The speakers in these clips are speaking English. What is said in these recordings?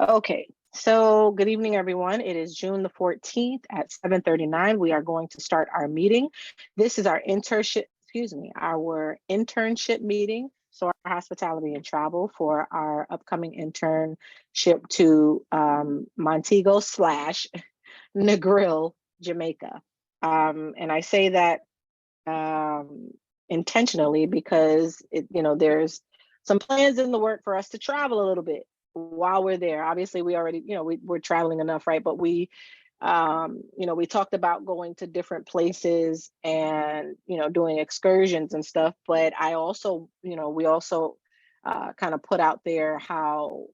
Okay, so good evening, everyone. It is June the 14th at 7:39. We are going to start our meeting. This is our our internship meeting. So our hospitality and travel for our upcoming internship to Montego slash Negril, Jamaica. And I say that intentionally because there's some plans in the work for us to travel a little bit while we're there. Obviously, we already, we're traveling enough, right? But we talked about going to different places and, doing excursions and stuff. But I also, we also kind of put out there how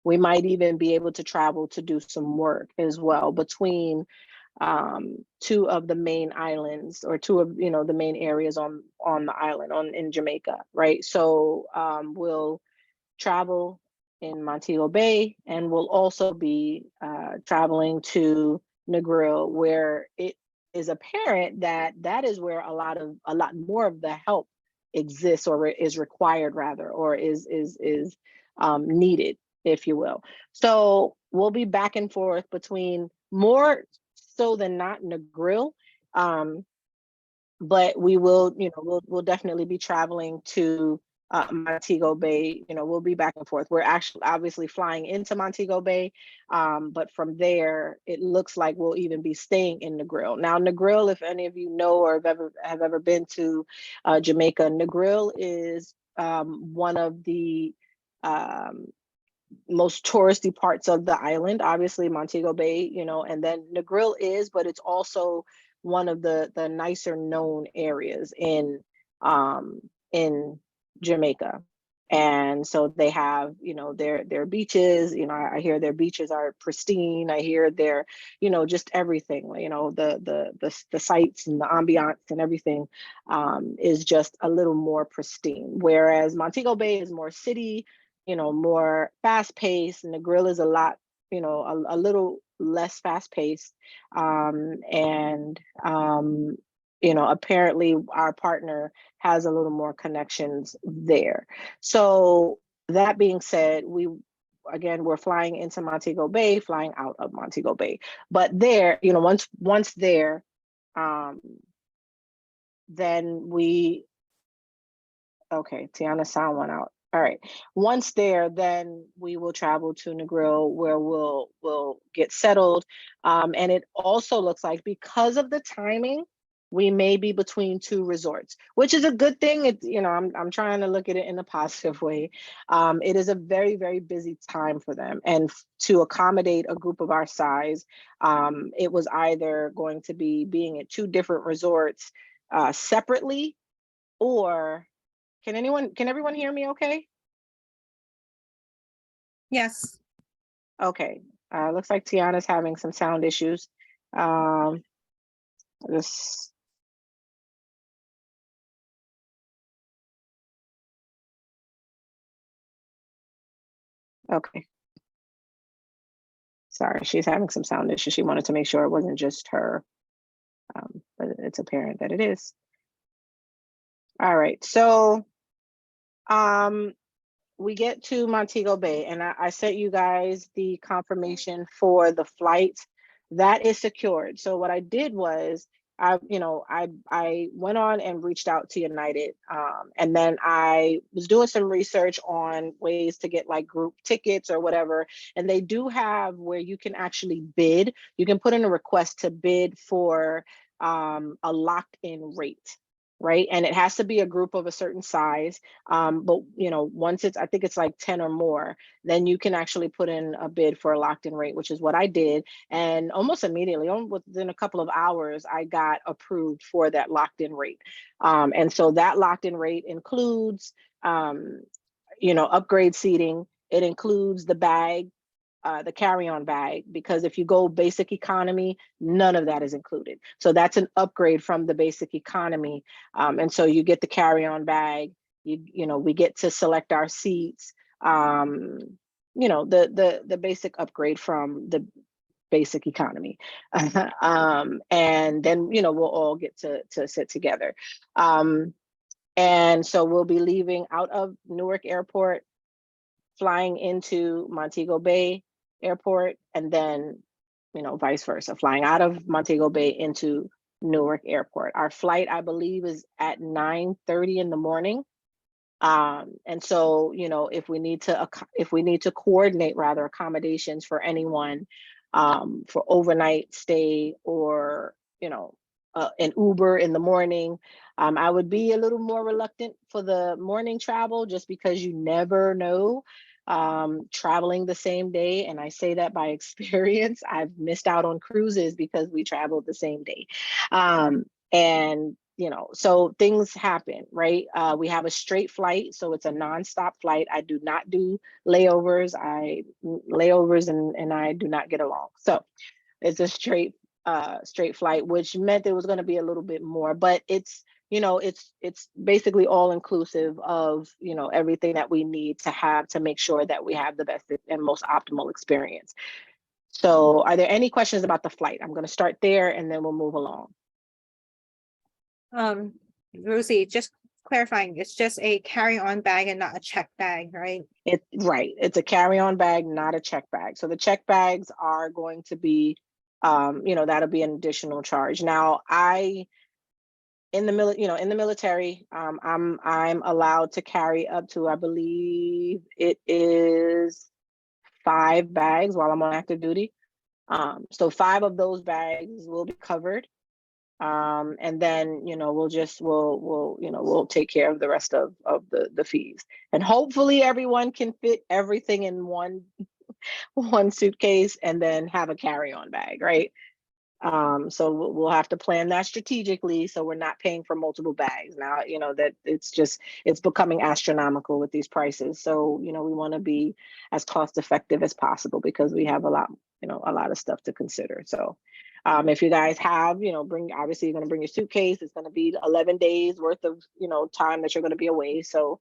we might even be able to travel to do some work as well between two of the main islands, or two of the main areas on the island on in Jamaica, right? So we'll travel in Montego Bay, and we'll also be traveling to Negril, where it is apparent that that is where a lot more of the help exists, or is required rather, or is needed, if you will. So we'll be back and forth between, more so than not, Negril. Um, but we will, we'll definitely be traveling to Montego Bay. We'll be back and forth. We're actually obviously flying into Montego Bay, but from there, it looks like we'll even be staying in Negril. Now, Negril, if any of you know or have ever been to Jamaica, Negril is one of the most touristy parts of the island. Obviously, Montego Bay, and then Negril is, but it's also one of the nicer known areas in Jamaica. And so they have, their beaches. I hear their beaches are pristine. I hear their, just everything. The sights and the ambiance and everything is just a little more pristine. Whereas Montego Bay is more city, more fast paced, and the grill is a lot, a little less fast paced. And apparently our partner has a little more connections there. So that being said, we're flying into Montego Bay, flying out of Montego Bay. But there, once there, then okay, Tiana's sound went out. All right. Once there, then we will travel to Negril, where we'll get settled. And it also looks like, because of the timing, we may be between two resorts, which is a good thing. I'm trying to look at it in a positive way. It is a very, very busy time for them, and to accommodate a group of our size, it was either going to be being at two different resorts separately, or can everyone hear me okay? Yes. Okay. Looks like Tiana's having some sound issues. This okay. Sorry, she's having some sound issues. She wanted to make sure it wasn't just her, but it's apparent that it is. All right. So we get to Montego Bay, and I sent you guys the confirmation for the flight. That is secured. So what I did was, I went on and reached out to United, and then I was doing some research on ways to get like group tickets or whatever. And they do have where you can actually bid. You can put in a request to bid for a locked-in rate, right? And it has to be a group of a certain size. But once I think it's like 10 or more, then you can actually put in a bid for a locked-in rate, which is what I did. And almost immediately, within a couple of hours, I got approved for that locked-in rate. And so that locked-in rate includes, upgrade seating. It includes the bag, the carry-on bag, because if you go basic economy, none of that is included. So that's an upgrade from the basic economy. And so you get the carry-on bag, we get to select our seats, the basic upgrade from the basic economy. And then, we'll all get to sit together. And so we'll be leaving out of Newark Airport flying into Montego Bay Airport, and then, vice versa, flying out of Montego Bay into Newark Airport. Our flight, I believe, is at 9:30 in the morning. And so, if we need to coordinate rather accommodations for anyone, for overnight stay, or, an Uber in the morning, I would be a little more reluctant for the morning travel, just because you never know, traveling the same day. And I say that by experience. I've missed out on cruises because we traveled the same day. And so things happen, right? We have a straight flight, so it's a nonstop flight. I do not do layovers. And I do not get along. So it's a straight flight, which meant there was going to be a little bit more, but it's basically all inclusive of, everything that we need to have to make sure that we have the best and most optimal experience. So are there any questions about the flight? I'm going to start there and then we'll move along. Rosie, just clarifying, it's just a carry-on bag and not a check bag, right? It's a carry-on bag, not a check bag. So the check bags are going to be, that'll be an additional charge. Now, in the military, I'm allowed to carry up to, I believe it is 5 bags while I'm on active duty. So 5 of those bags will be covered. And then, we'll take care of the rest of the fees. And hopefully everyone can fit everything in one suitcase and then have a carry-on bag, right? So we'll have to plan that strategically, so we're not paying for multiple bags. Now, that it's becoming astronomical with these prices. So, we want to be as cost effective as possible, because we have a lot of stuff to consider. So if you guys have, obviously you're going to bring your suitcase. It's going to be 11 days worth of, time that you're going to be away. So,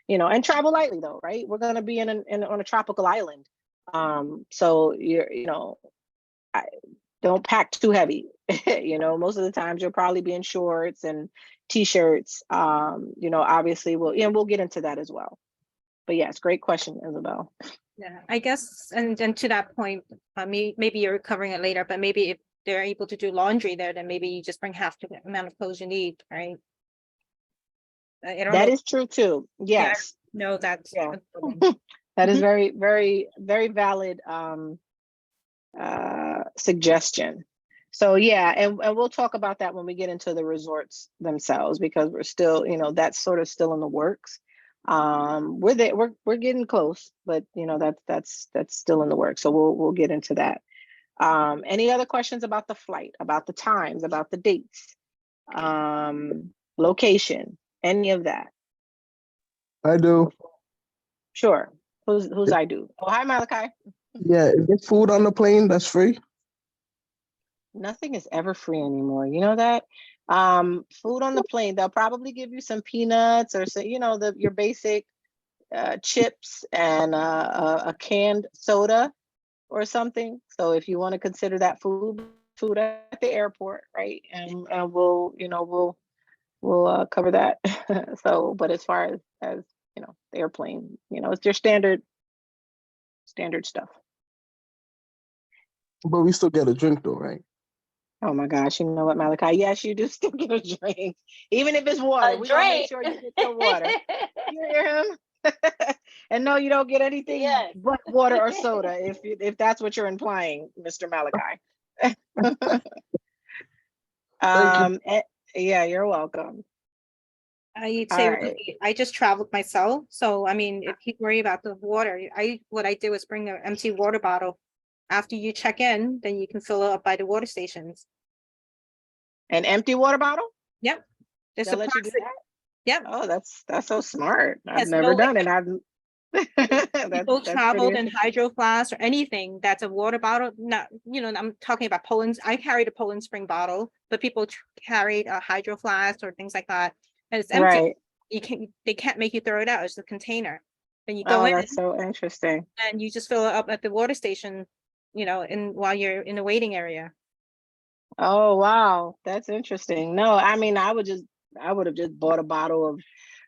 and travel lightly though, right? We're going to be on a tropical island. So don't pack too heavy. Most of the times you'll probably be in shorts and t-shirts. Obviously we'll get into that as well. But yes, great question, Isabel. Yeah, I guess, and to that point, maybe you're covering it later, but maybe if they're able to do laundry there, then maybe you just bring half the amount of clothes you need, right? I don't know. That is true too. Yes. Yeah, no, that's yeah. That is very, very, very valid suggestion. So yeah, and we'll talk about that when we get into the resorts themselves, because we're still, that's sort of still in the works. We're there, we're getting close, but that's still in the works. So we'll get into that. Any other questions about the flight, about the times, about the dates, location, any of that? I do. Sure. Who's I do? Oh, hi, Malachi. Yeah, is there food on the plane that's free? Nothing is ever free anymore. You know that? Food on the plane, they'll probably give you some peanuts or your basic chips and a canned soda or something. So if you want to consider that food at the airport, right? And we'll cover that. So, but as far as the airplane, it's your standard stuff. But we still get a drink though, right? Oh my gosh, you know what, Malachi? Yes, you do still get a drink, even if it's water. We're gonna make sure you get your water. You hear him? And no, you don't get anything but water or soda, if that's what you're implying, Mr. Malachi. Yeah, you're welcome. I'd say I just traveled myself, so I mean, if you worry about the water, what I did was bring an empty water bottle. After you check in, then you can fill it up by the water stations. An empty water bottle? Yep. They'll let you do that? Yep. Oh, that's so smart. I've never done it. People traveled in hydro flask or anything that's a water bottle. Not, I'm talking about Poland. I carried a Poland Spring bottle, but people carried a hydro flask or things like that. And it's empty. Right. They can't make you throw it out. It's a container. Then you go in. That's so interesting. And you just fill it up at the water station, while you're in the waiting area. Oh wow, that's interesting. No, I mean I would have just bought a bottle of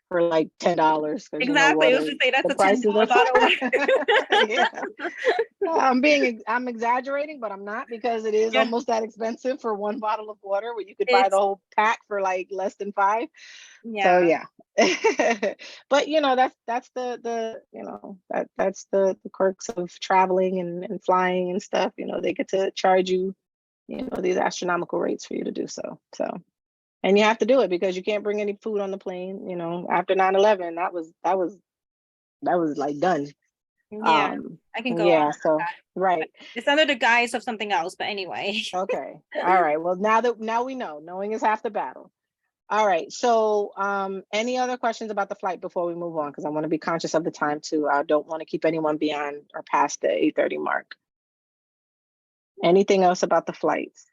for like $10 because Exactly. I was water, to say that's the a $10 prices are bottle of water. yeah. I'm exaggerating, but I'm not, because it is Yeah. almost that expensive for one bottle of water where you could buy the It's whole pack for like less than 5. So yeah. but that's the quirks of traveling and flying and stuff. They get to charge you, these astronomical rates for you to do so. And you have to do it because you can't bring any food on the plane. After 9/11, that was like done. Yeah. I can go Yeah, on. so right. It's under the guise of something else, but anyway. Okay. All right. Well, now we know. Knowing is half the battle. All right. So, any other questions about the flight before we move on? Because I want to be conscious of the time too. I don't want to keep anyone beyond or past the 8:30 mark. Anything else about the flights?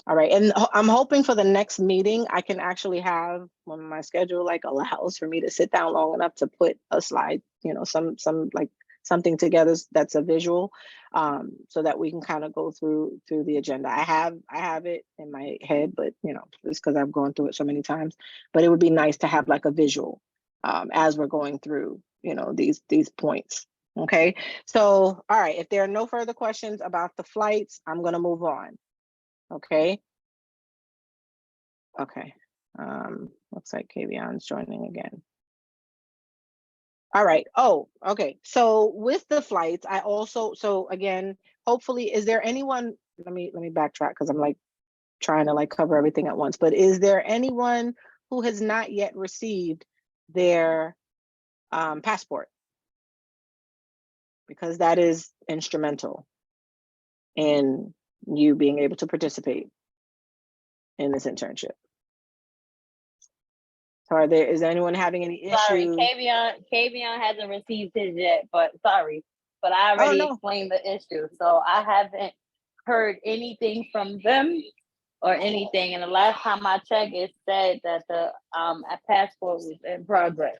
All right. And I'm hoping for the next meeting, I can actually have, when my schedule like allows for me to sit down long enough to put a slide, some like something together that's a visual, so that we can kind of go through the agenda. I have it in my head, but it's because I've gone through it so many times. But it would be nice to have like a visual, as we're going through, these points. Okay. So, all right. If there are no further questions about the flights, I'm going to move on. Okay. Okay. Looks like Kavion's joining again. All right. Oh, okay. So with the flights, so again, hopefully, is there anyone, let me backtrack because I'm like trying to like cover everything at once, but is there anyone who has not yet received their passport? Because that is instrumental in you being able to participate in this internship. So is anyone having any Sorry, issues? Kavion hasn't received his yet, but sorry. But I already explained the issue. So I haven't heard anything from them or anything. And the last time I checked, it said that the passport was in progress.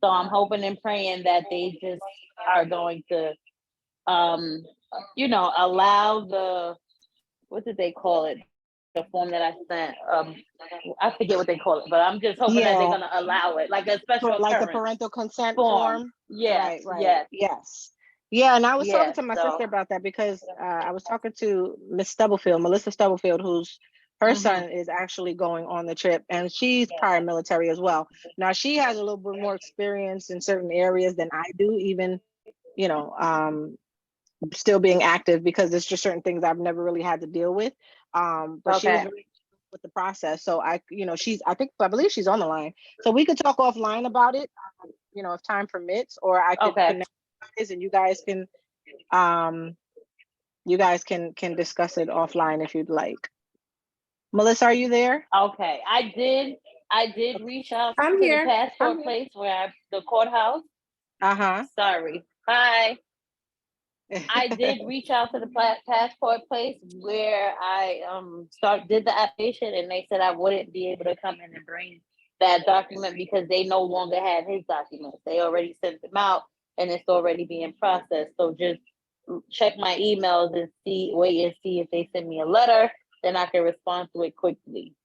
So I'm hoping and praying that they just are going to allow what did they call it? The form that I sent. I forget what they call it, but I'm just hoping that they're gonna allow it, like a special like the parental consent form. Yeah, right. Yes. Yeah, and I was talking to my so sister about that because I was talking to Miss Stubblefield, Melissa Stubblefield, who's her son is actually going on the trip, and she's prior military as well. Now she has a little bit more experience in certain areas than I do, even still being active, because there's just certain things I've never really had to deal with. But she was very with the process. So I believe she's on the line. So we could talk offline about it, if time permits, or I could connect you guys and you guys can discuss it offline if you'd like. Melissa, are you there? Okay. I did reach out I'm to here. the passport place where the courthouse. Sorry. Hi. I did reach out to the passport place where I did the application, and they said I wouldn't be able to come in and bring that document because they no longer have his documents. They already sent them out and it's already being processed. So just check my emails and wait and see if they send me a letter, then I can respond to it quickly.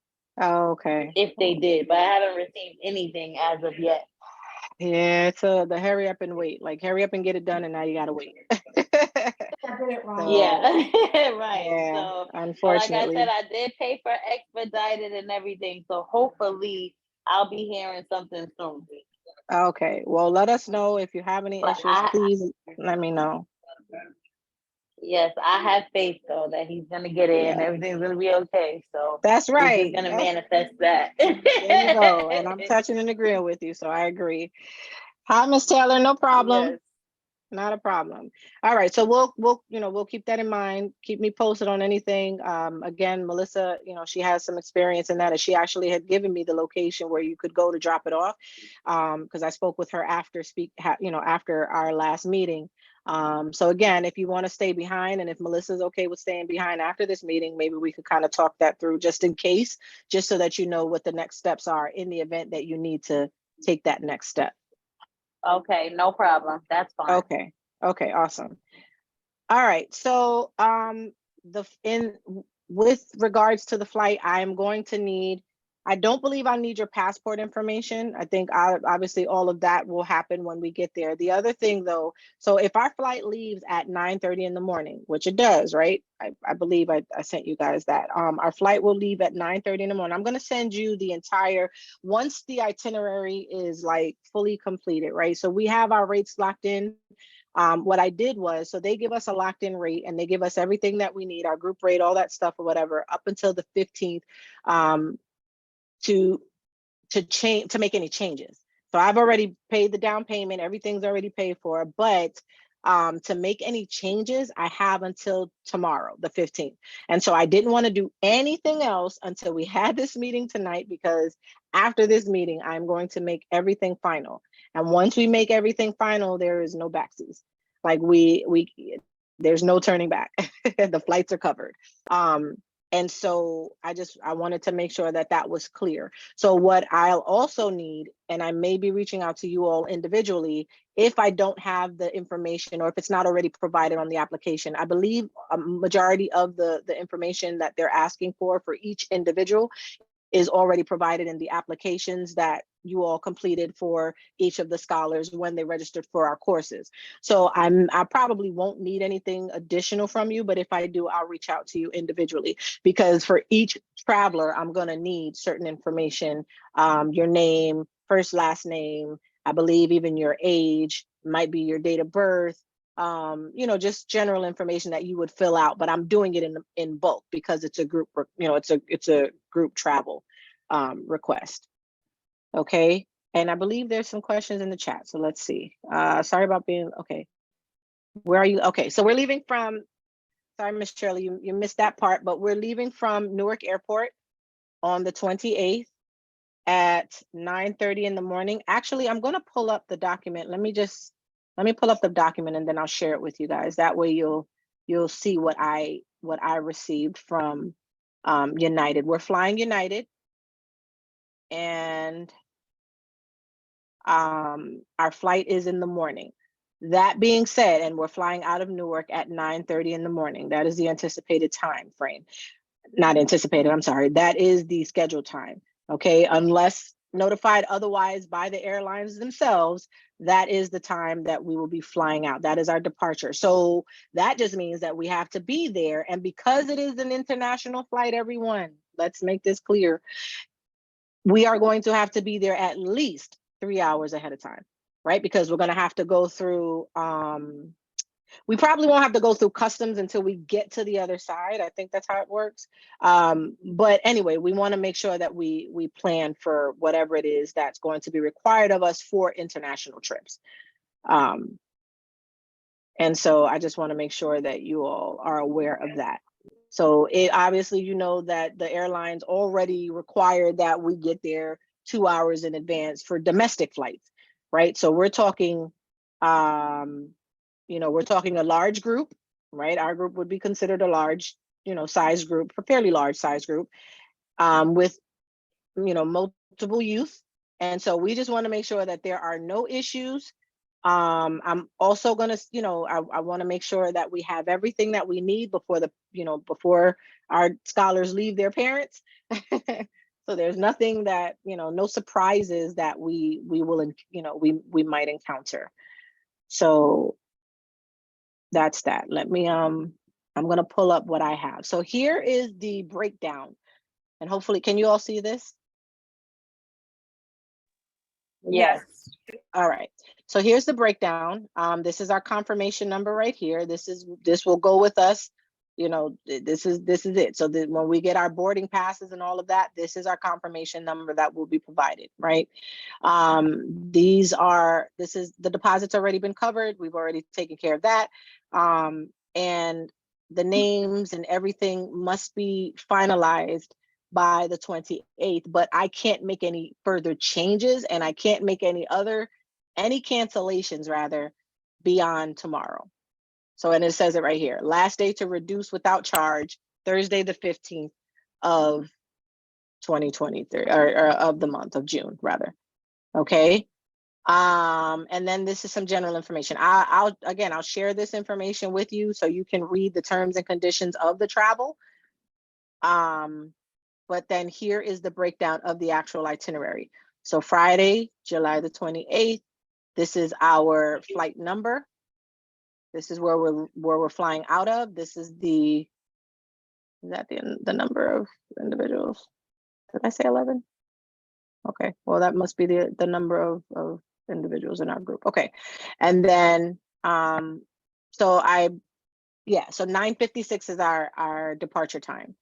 Oh, okay. If they did, but I haven't received anything as of yet. Yeah, it's the hurry up and wait. Like hurry up and get it done, and now you gotta wait. Yeah, right. Yeah, So, unfortunately. like I said, I did pay for expedited and everything. So hopefully I'll be hearing something soon. Okay. Well, let us know if you have any issues. Please let me know. Yes, I have faith though that he's gonna get in and everything's gonna be okay. So that's right. He's gonna manifest that. There you go. And I'm touching and agreeing with you. So I agree. Hi, Miss Taylor. No problem. Yes. Not a problem. All right. So we'll keep that in mind. Keep me posted on anything. Again, Melissa, she has some experience in that, and she actually had given me the location where you could go to drop it off. Because I spoke with her after after our last meeting. So again, if you want to stay behind, and if Melissa's okay with staying behind after this meeting, maybe we could kind of talk that through just in case, just so that you know what the next steps are in the event that you need to take that next step. Okay, no problem. That's fine. Okay, awesome. All right. So with regards to the flight, I am going to need I don't believe I need your passport information. I think obviously all of that will happen when we get there. The other thing though, so if our flight leaves at 9:30 in the morning, which it does, right? I believe I sent you guys that. Our flight will leave at 9:30 in the morning. I'm gonna send you the entire, once the itinerary is like fully completed, right? So we have our rates locked in. What I did was, so they give us a locked in rate and they give us everything that we need, our group rate, all that stuff or whatever, up until the 15th. To change, to make any changes. So I've already paid the down payment, everything's already paid for, but to make any changes, I have until tomorrow, the 15th. And so I didn't want to do anything else until we had this meeting tonight, because after this meeting, I'm going to make everything final. And once we make everything final, there is no backseas. Like there's no turning back. The flights are covered. And so I wanted to make sure that that was clear. So what I'll also need, and I may be reaching out to you all individually, if I don't have the information or if it's not already provided on the application, I believe a majority of the information that they're asking for each individual is already provided in the applications that you all completed for each of the scholars when they registered for our courses. So I probably won't need anything additional from you, but if I do, I'll reach out to you individually, because for each traveler, I'm gonna need certain information, your name, first, last name, I believe even your age, might be your date of birth, just general information that you would fill out, but I'm doing it in bulk because it's a group, it's a group travel request. Okay, and I believe there's some questions in the chat, so let's see. Sorry about being, okay. Where are you? Okay, so we're leaving from, sorry, Miss Shirley, you missed that part, but we're leaving from Newark Airport on the 28th at 9:30 in the morning. Actually, I'm gonna pull up the document. Let me pull up the document and then I'll share it with you guys. That way you'll see what I received from United. We're flying United, and our flight is in the morning. That being said, and we're flying out of Newark at 9:30 in the morning. That is the anticipated time frame. Not anticipated, I'm sorry. That is the scheduled time. Okay, unless notified otherwise by the airlines themselves, that is the time that we will be flying out. That is our departure. So that just means that we have to be there. And because it is an international flight, everyone, let's make this clear. We are going to have to be there at least 3 hours ahead of time, right? Because we're going to have to go through, we probably won't have to go through customs until we get to the other side. I think that's how it works. But anyway, we want to make sure that we plan for whatever it is that's going to be required of us for international trips. And so I just want to make sure that you all are aware of that. So obviously, that the airlines already require that we get there 2 hours in advance for domestic flights, right? So we're talking, we're talking a large group, right? Our group would be considered a large, size group, a fairly large size group, with, multiple youth. And so we just want to make sure that there are no issues. I'm also gonna, I want to make sure that we have everything that we need before our scholars leave their parents. So there's nothing that, no surprises that we will, we might encounter. So that's that. Let me, I'm gonna pull up what I have. So here is the breakdown, and hopefully, can you all see this? Yes. All right. So here's the breakdown. This is our confirmation number right here. This will go with us. This is it. So that when we get our boarding passes and all of that, this is our confirmation number that will be provided, right? This is the deposit's already been covered. We've already taken care of that. And the names and everything must be finalized by the 28th, but I can't make any further changes, and I can't make any cancellations rather beyond tomorrow. So, and it says it right here, last day to reduce without charge, Thursday, the 15th of 2023, or of the month of June rather. Okay. And then this is some general information. I'll share this information with you so you can read the terms and conditions of the travel. but then here is the breakdown of the actual itinerary. So Friday, July the 28th, this is our flight number. This is where we're flying out of. This is the, is that the number of individuals? Did I say 11? Okay, well, that must be the number of individuals in our group. Okay, and then so 9:56 is our departure time.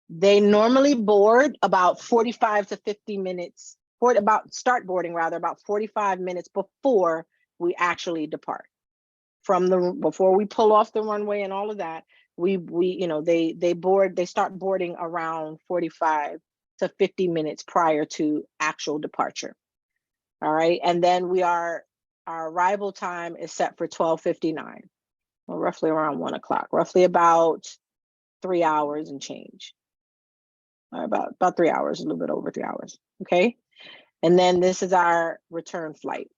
They normally board about 45 to 50 minutes, start boarding rather, about 45 minutes before we actually depart. Before we pull off the runway and all of that, they start boarding around 45 to 50 minutes prior to actual departure. All right, and then our arrival time is set for 12:59, well, roughly around 1 o'clock, roughly about 3 hours and change. About 3 hours, a little bit over 3 hours. Okay, and then this is our return flight.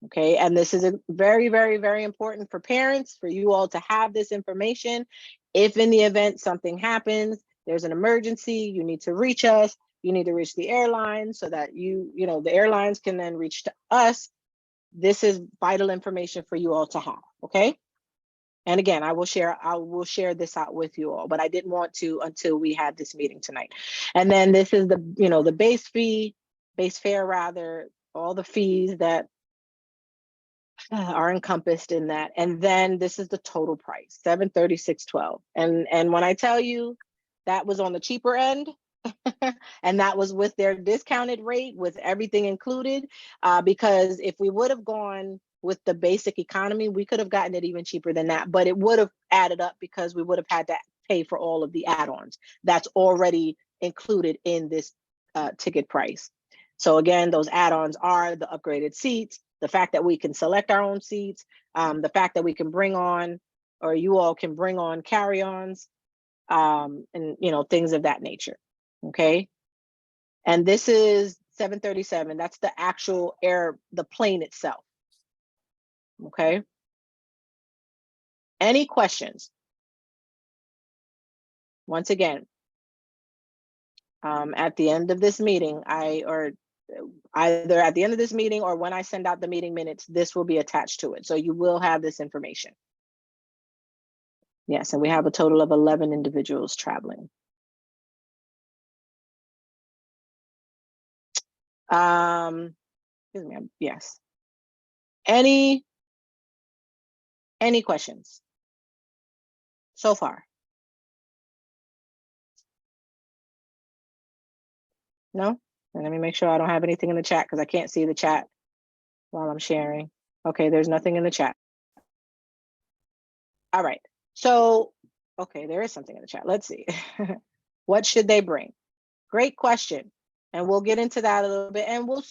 Okay, and this is a very, very, very important for parents, for you all to have this information. If in the event something happens, there's an emergency, you need to reach us, you need to reach the airline so that the airlines can then reach to us. This is vital information for you all to have, okay? And again, I will share this out with you all, but I didn't want to until we had this meeting tonight. And then this is the base fare rather, all the fees that are encompassed in that. And then this is the total price, $736.12. And when I tell you that was on the cheaper end, and that was with their discounted rate, with everything included, because if we would have gone with the basic economy, we could have gotten it even cheaper than that, but it would have added up because we would have had to pay for all of the add-ons that's already included in this ticket price. So again, those add-ons are the upgraded seats, the fact that we can select our own seats, the fact that we can bring on, or you all can bring on carry-ons, and things of that nature. Okay, and this is 737. That's the actual the plane itself. Okay. Any questions? Once again, at the end of this meeting, either at the end of this meeting or when I send out the meeting minutes, this will be attached to it. So you will have this information. Yes, and we have a total of 11 individuals traveling. Excuse me, yes. Any questions so far? No? And let me make sure I don't have anything in the chat because I can't see the chat while I'm sharing. Okay, there's nothing in the chat. All right, so, okay, there is something in the chat. Let's see. What should they bring? Great question. And we'll get into that a little bit, and we'll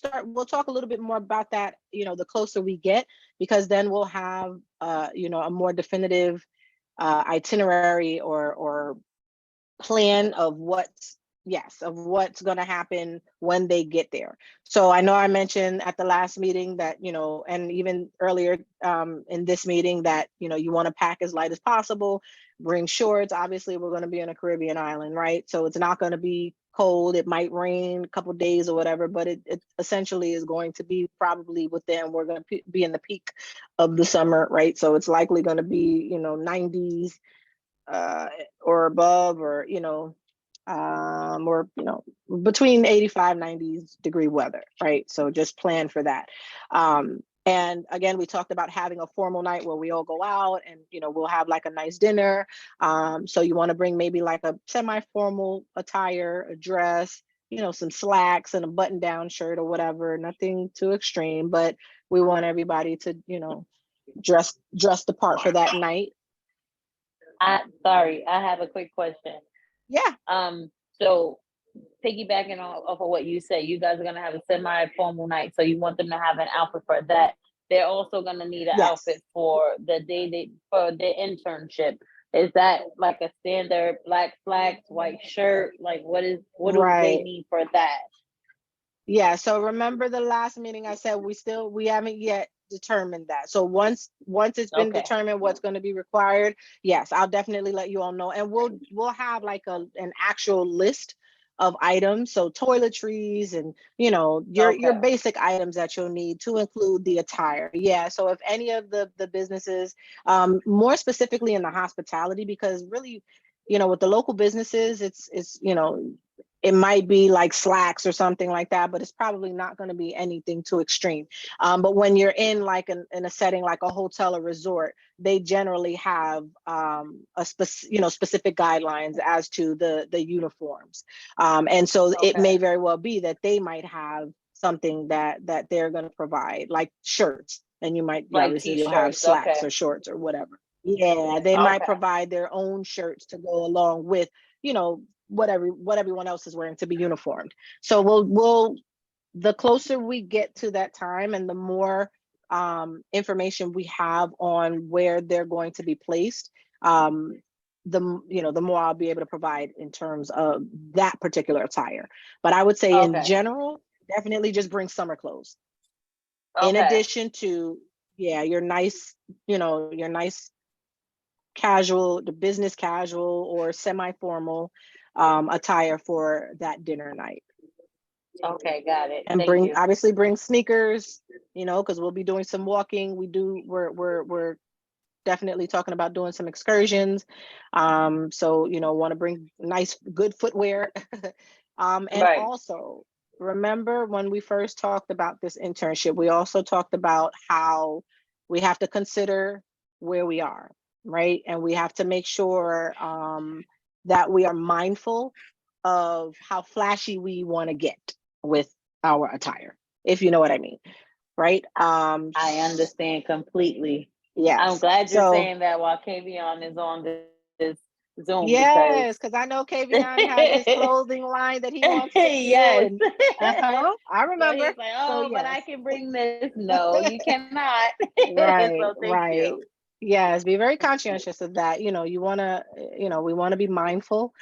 talk a little bit more about that, the closer we get, because then we'll have, a more definitive itinerary or plan of what's going to happen when they get there. So I know I mentioned at the last meeting that, and even earlier in this meeting that, you want to pack as light as possible, bring shorts. Obviously, we're going to be on a Caribbean island, right? So it's not going to be cold. It might rain a couple of days or whatever, but it essentially is going to be probably we're going to be in the peak of the summer, right? So it's likely going to be, 90s or above, or, or, between 85, 90s degree weather, right? So just plan for that. And again, we talked about having a formal night where we all go out and, we'll have like a nice dinner. So you want to bring maybe like a semi-formal attire, a dress, some slacks and a button-down shirt or whatever, nothing too extreme, but we want everybody to, dress the part for that night. Sorry, I have a quick question. Yeah. So piggybacking off of what you said, you guys are gonna have a semi-formal night, so you want them to have an outfit for that. They're also gonna need an outfit for the day for the internship. Is that like a standard black slacks, white shirt? Like what do they need for that? Yeah. So remember the last meeting I said we haven't yet determined that. So once it's been determined what's going to be required, yes, I'll definitely let you all know, and we'll have like an actual list of items. So toiletries and, you know, your basic items that you'll need to include the attire. Yeah. So if any of the businesses, more specifically in the hospitality, because really, you know, with the local businesses, it's, you know, it might be like slacks or something like that, but it's probably not going to be anything too extreme. But when you're in like in a setting like a hotel or resort, they generally have specific guidelines as to the uniforms, and so it may very well be that they might have something that they're going to provide, like shirts, and you might like obviously you'll have slacks or shorts or whatever. Yeah, they might provide their own shirts to go along with, you know, what everyone else is wearing to be uniformed. So we'll the closer we get to that time and the more information we have on where they're going to be placed, the more I'll be able to provide in terms of that particular attire. But I would say in general, definitely just bring summer clothes. In addition to, your nice, your nice casual, the business casual or semi-formal attire for that dinner night. Okay, got it. And obviously bring sneakers, you know, because we'll be doing some walking. We're definitely talking about doing some excursions. So, you know, want to bring nice, good footwear. And also remember when we first talked about this internship, we also talked about how we have to consider where we are, right? And we have to make sure that we are mindful of how flashy we want to get with our attire, if you know what I mean, right? I understand completely. Yeah, I'm glad you're saying that while Kavion is on this Zoom. Yes, because I know Kavion has his clothing line that he wants to do. Yes. I remember. So he's like, but I can bring this. No, you cannot. Right, so thank you. Yes, be very conscientious of that. You know, we want to be mindful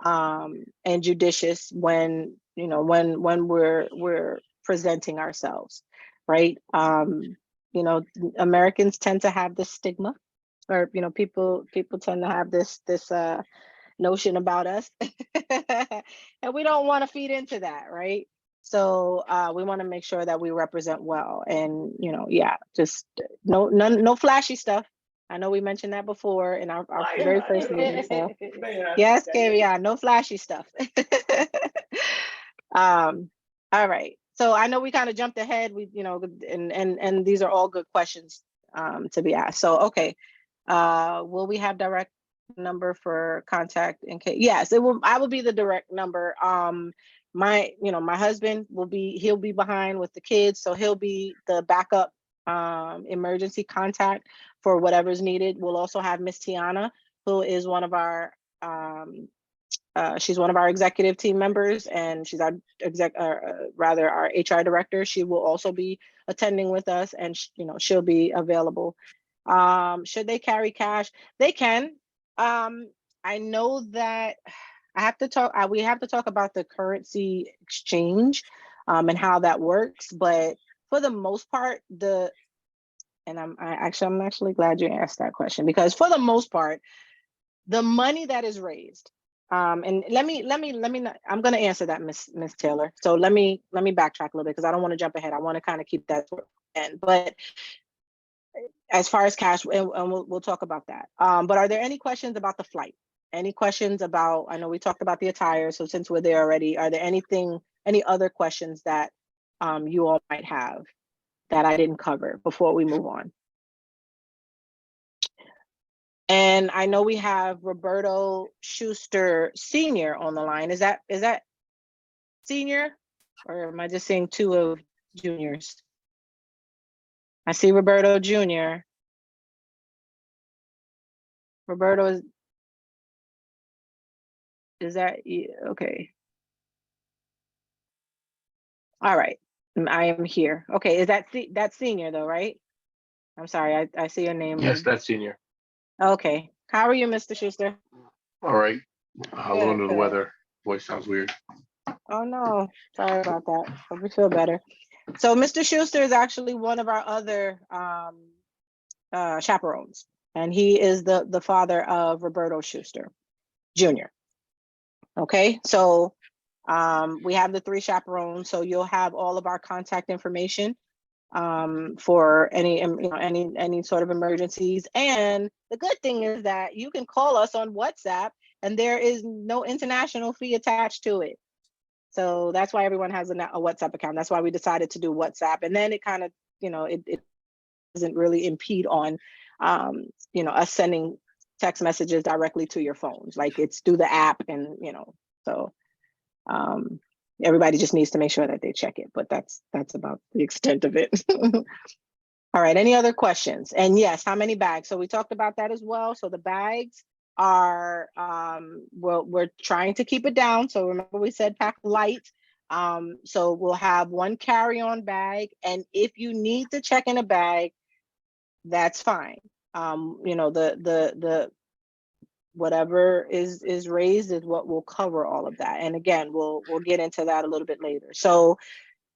and judicious when, you know, when we're presenting ourselves, right? You know, Americans tend to have this stigma, or, you know, people tend to have this notion about us, and we don't want to feed into that, right? So we want to make sure that we represent well, and, you know, just no flashy stuff. I know we mentioned that before in our very first meeting. So yes, Kavion, no flashy stuff. All right. So I know we kind of jumped ahead. We, you know, and these are all good questions to be asked. So okay, will we have direct number for contact in case? Yes, it will. I will be the direct number. My husband he'll be behind with the kids, so he'll be the backup emergency contact for whatever's needed. We'll also have Miss Tiana, who is one of our she's one of our executive team members, and she's our our HR director. She will also be attending with us, and she'll be available. Should they carry cash? They can. I know that we have to talk about the currency exchange and how that works, but for the most part, I'm actually glad you asked that question, because for the most part, the money that is raised, and let me not, I'm going to answer that, Miss Taylor. So let me backtrack a little bit, because I don't want to jump ahead. I want to kind of keep that to the end. But as far as cash, and we'll talk about that. But are there any questions about the flight? Any questions about, I know we talked about the attire, so since we're there already, are there any other questions that you all might have that I didn't cover before we move on? And I know we have Roberto Schuster Sr. on the line. Is that senior, or am I just seeing two of juniors? I see Roberto Jr. Roberto, is that okay? All right, I am here. Okay, is that's senior though, right? I'm sorry, I see your name. Yes, that's senior. Okay, how are you, Mr. Schuster? All right. A little under the weather. Voice sounds weird. Oh no, sorry about that. Hope you feel better. So Mr. Schuster is actually one of our other chaperones, and he is the father of Roberto Schuster Jr. Okay, so We have the 3 chaperones, so you'll have all of our contact information for any, any sort of emergencies. And the good thing is that you can call us on WhatsApp and there is no international fee attached to it. So that's why everyone has a WhatsApp account. That's why we decided to do WhatsApp. And then it kind of, it doesn't really impede on, us sending text messages directly to your phones. Like it's through the app and, so everybody just needs to make sure that they check it, but that's about the extent of it. All right, any other questions? And yes, how many bags? So we talked about that as well. So the bags are, well, we're trying to keep it down. So remember we said pack light. So we'll have 1 carry-on bag. And if you need to check in a bag, that's fine. The whatever is raised is what will cover all of that. And again, we'll get into that a little bit later. So,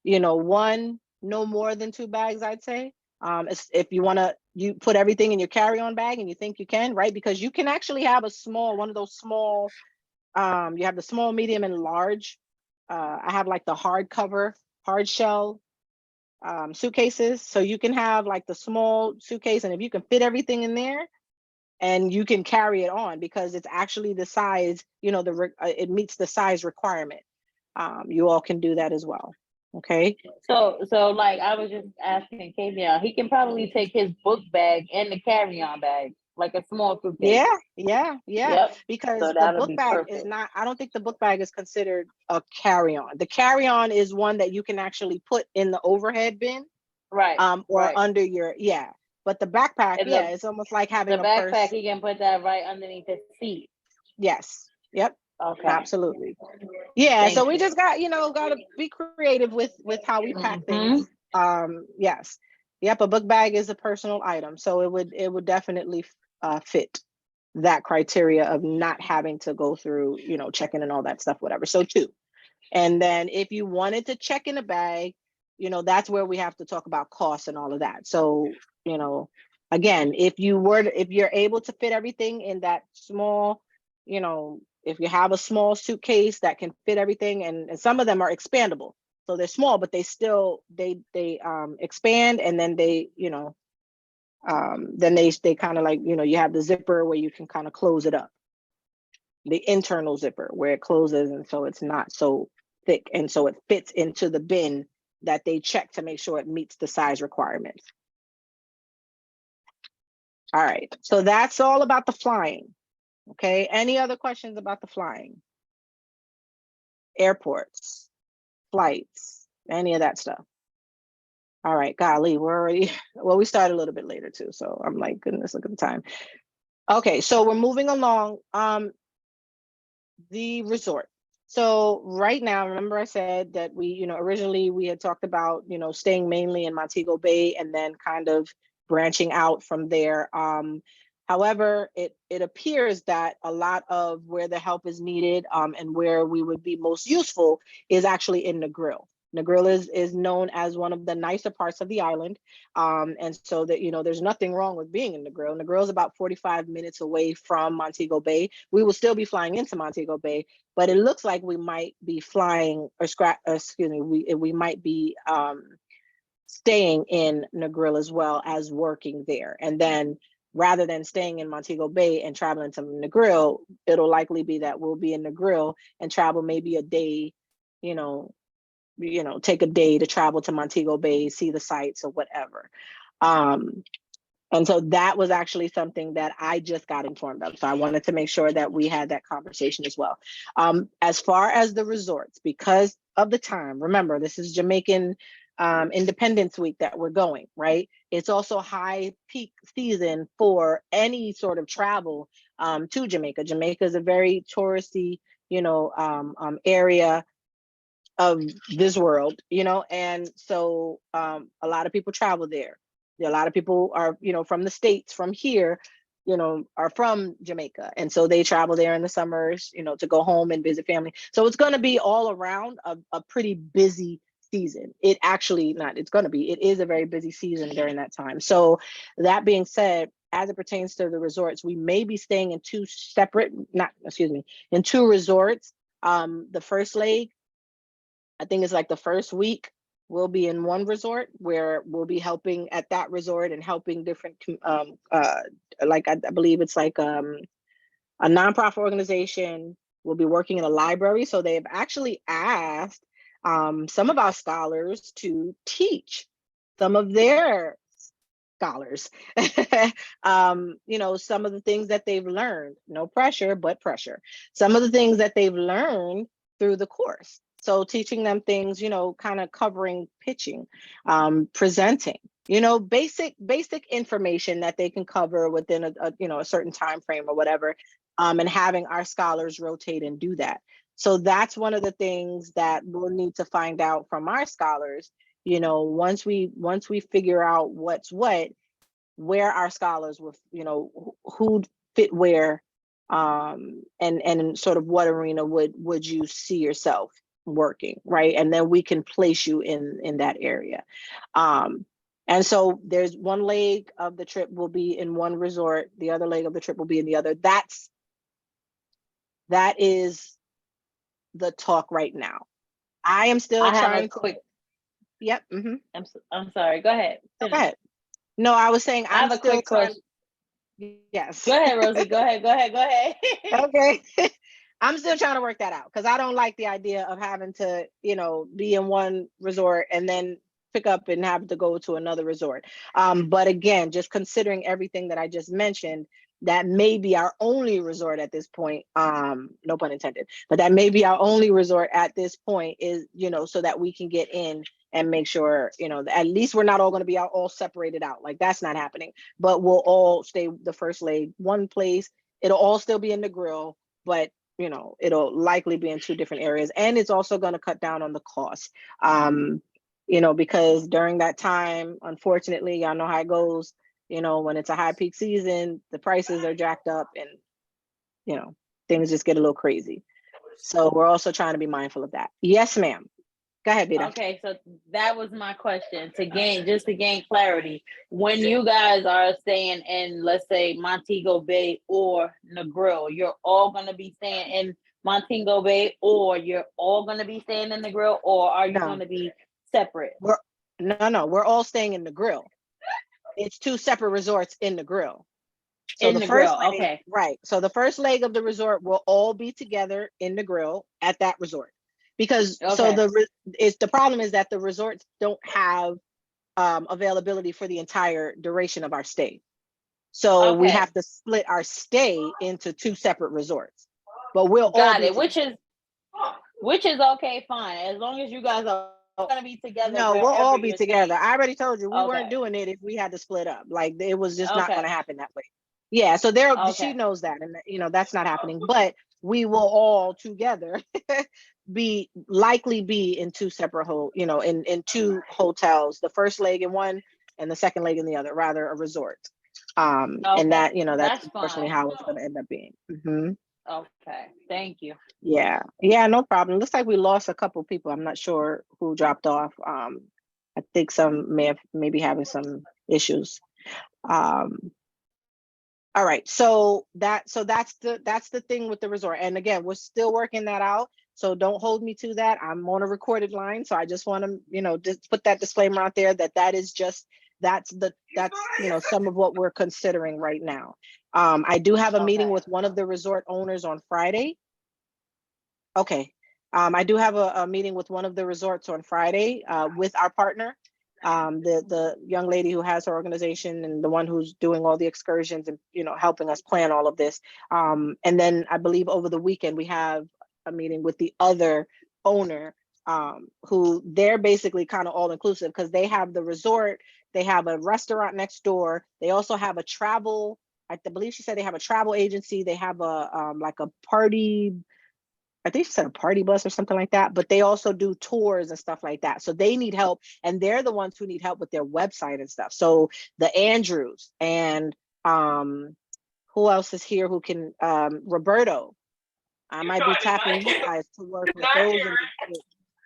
1, no more than 2 bags, I'd say. If you want to, you put everything in your carry-on bag and you think you can, right? Because you can actually have one of those small, you have the small, medium, and large. I have like the hard shell suitcases. So you can have like the small suitcase, and if you can fit everything in there, and you can carry it on because it's actually the size, it meets the size requirement. You all can do that as well. Okay. So like I was just asking Kavia, he can probably take his book bag and the carry-on bag, like a small suitcase. Yeah. Yep. Because so the book bag is not, I don't think the book bag is considered a carry-on. The carry-on is one that you can actually put in the overhead bin. Right. Or under your, But the backpack, it's almost like having the backpack, purse. He can put that right underneath his seat. Yes. Yep. Okay. Absolutely. Yeah. So we just got to be creative with how we pack things. Yes. Yep. A book bag is a personal item, so it would definitely fit that criteria of not having to go through checking and all that stuff, whatever. So 2. And then if you wanted to check in a bag, that's where we have to talk about costs and all of that. So again, if you're able to fit everything in that small, if you have a small suitcase that can fit everything, and some of them are expandable, so they're small, but they still they expand, and then they then they kind of like you have the zipper where you can kind of close it up, the internal zipper where it closes, and so it's not so thick, and so it fits into the bin that they check to make sure it meets the size requirements. All right, so that's all about the flying. Okay, any other questions about the flying? Airports, flights, any of that stuff? All right, golly, we're already, well, we started a little bit later too, so I'm like, goodness, look at the time. Okay, so we're moving along. The resort. So right now, remember I said that we, originally we had talked about, staying mainly in Montego Bay and then kind of branching out from there. However, it appears that a lot of where the help is needed and where we would be most useful is actually in Negril. Negril is known as one of the nicer parts of the island. And so that, there's nothing wrong with being in Negril. Negril is about 45 minutes away from Montego Bay. We will still be flying into Montego Bay, but it looks like we might be flying we might be staying in Negril as well as working there. And then rather than staying in Montego Bay and traveling to Negril, it'll likely be that we'll be in Negril and travel maybe a day, take a day to travel to Montego Bay, see the sights or whatever. And so that was actually something that I just got informed of. So I wanted to make sure that we had that conversation as well. As far as the resorts, because of the time, remember, this is Jamaican Independence Week that we're going, right? It's also high peak season for any sort of travel to Jamaica. Jamaica is a very touristy, area of this world, and so a lot of people travel there. A lot of people are, from the States, from here, are from Jamaica. And so they travel there in the summers, to go home and visit family. So it's going to be all around a pretty busy season. It is a very busy season during that time. So that being said, as it pertains to the resorts, we may be staying in two resorts. The first leg I think it's like the first week we'll be in one resort where we'll be helping at that resort and helping different, like I believe it's like a nonprofit organization. We'll be working in a library. So they've actually asked some of our scholars to teach some of their scholars, you know, some of the things that they've learned, no pressure, but pressure. Some of the things that they've learned through the course. So teaching them things, you know, kind of covering pitching, presenting, you know, basic information that they can cover within a you know, a certain time frame or whatever, and having our scholars rotate and do that. So that's one of the things that we'll need to find out from our scholars, you know, once we figure out what's what, where our scholars will, you know, who fit where, and sort of what arena would you see yourself working, right? And then we can place you in that area. And so there's one leg of the trip will be in one resort, the other leg of the trip will be in the other. That is the talk right now. I am still trying to quick. Yep. I'm sorry. Go ahead. Go ahead. No, I was saying I have a quick question. Yes. Go ahead, Rosie. Go ahead. Okay. I'm still trying to work that out because I don't like the idea of having to, you know, be in one resort and then pick up and have to go to another resort. But again, just considering everything that I just mentioned, that may be our only resort at this point. No pun intended, but that may be our only resort at this point is, you know, so that we can get in and make sure, you know, at least we're not all going to be all separated out. Like that's not happening, but we'll all stay the first leg one place. It'll all still be in the grill, but you know, it'll likely be in two different areas. And it's also going to cut down on the cost. You know, because during that time, unfortunately, y'all know how it goes. You know, when it's a high peak season, the prices are jacked up and, you know, things just get a little crazy. So we're also trying to be mindful of that. Yes, ma'am. Go ahead, Beta. Okay, so that was my question to gain clarity. When you guys are staying in, let's say, Montego Bay or Negril, you're all going to be staying in Montego Bay, or you're all going to be staying in Negril, or are you going to be separate? No, we're all staying in Negril. It's two separate resorts in Negril. So in the grill, okay. Right. So the first leg of the resort will all be together in Negril at that resort. Because so the problem is that the resorts don't have availability for the entire duration of our stay. So we have to split our stay into two separate resorts. But we'll all be together. Which is okay, fine, as long as you guys are gonna be together. No, we'll all be together. I already told you we weren't doing it if we had to split up. Like it was just not going to happen that way. Yeah, so she knows that, and you know that's not happening. But we will all together likely be in two separate in two hotels. The first leg in one, and the second leg in the other. Rather, a resort. And that that's unfortunately how it's going to end up being. Okay, thank you. Yeah, no problem. Looks like we lost a couple people. I'm not sure who dropped off. I think some may be having some issues. All right, so that's the thing with the resort. And again, we're still working that out. So don't hold me to that. I'm on a recorded line, so I just want to just put that disclaimer out there that that's some of what we're considering right now. I do have a meeting with one of the resort owners on Friday. Okay. I do have a meeting with one of the resorts on Friday with our partner, the young lady who has her organization and the one who's doing all the excursions and helping us plan all of this. And then I believe over the weekend we have a meeting with the other owner who they're basically kind of all inclusive because they have the resort, they have a restaurant next door, they also have a travel. I believe she said they have a travel agency. They have a like a party. I think she said a party bus or something like that, but they also do tours and stuff like that. So they need help, and they're the ones who need help with their website and stuff. So the Andrews and who else is here who can, Roberto, I might be tapping you guys to work with those and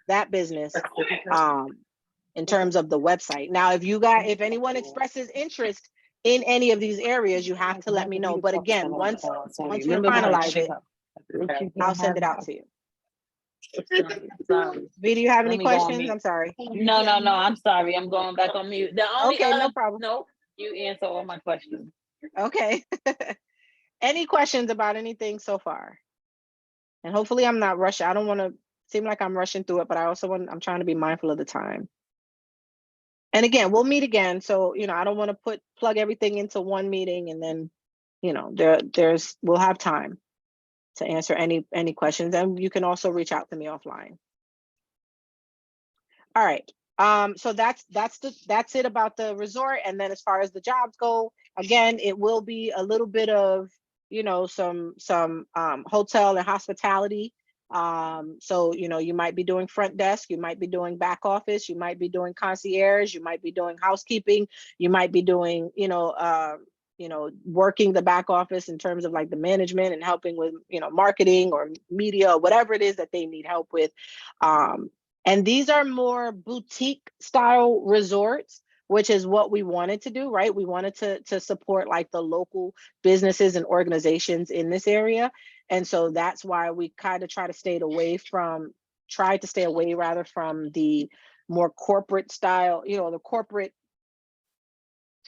that business in terms of the website. Now, if anyone expresses interest in any of these areas, you have to let me know. But again, once we finalize it, I'll send it out to you. Sorry. V, do you have Let any me go on questions? mute. I'm sorry. No, I'm sorry. I'm going back on mute. The only Okay, no problem. nope, you answer all my questions. Okay. Any questions about anything so far? And hopefully I'm not rushing. I don't want to seem like I'm rushing through it, but I'm trying to be mindful of the time. And again, we'll meet again. So, I don't want to plug everything into one meeting and then, we'll have time to answer any questions. And you can also reach out to me offline. All right. So that's it about the resort. And then as far as the jobs go, again, it will be a little bit of, some hotel and hospitality. So, you might be doing front desk, you might be doing back office, you might be doing concierge, you might be doing housekeeping, you might be doing, working the back office in terms of like the management and helping with, marketing or media or whatever it is that they need help with. And these are more boutique style resorts, which is what we wanted to do, right? We wanted to support like the local businesses and organizations in this area. And so that's why we kind of tried to stay away from the more corporate style, the corporate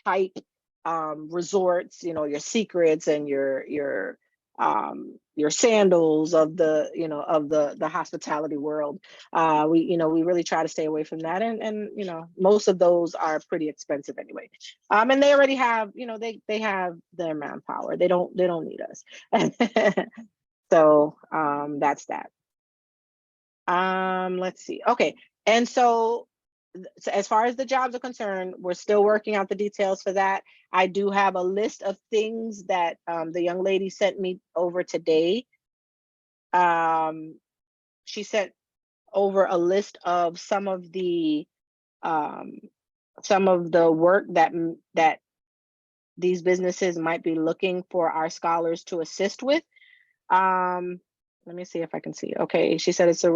type resorts, your Secrets and your Sandals of the hospitality world. We really try to stay away from that, and most of those are pretty expensive anyway. And they already have, they have their manpower. They don't need us. So that's that. Let's see. Okay, and so as far as the jobs are concerned, we're still working out the details for that. I do have a list of things that the young lady sent me over today. She sent over a list of some of the work that these businesses might be looking for our scholars to assist with. Let me see if I can see. Okay, she said there's a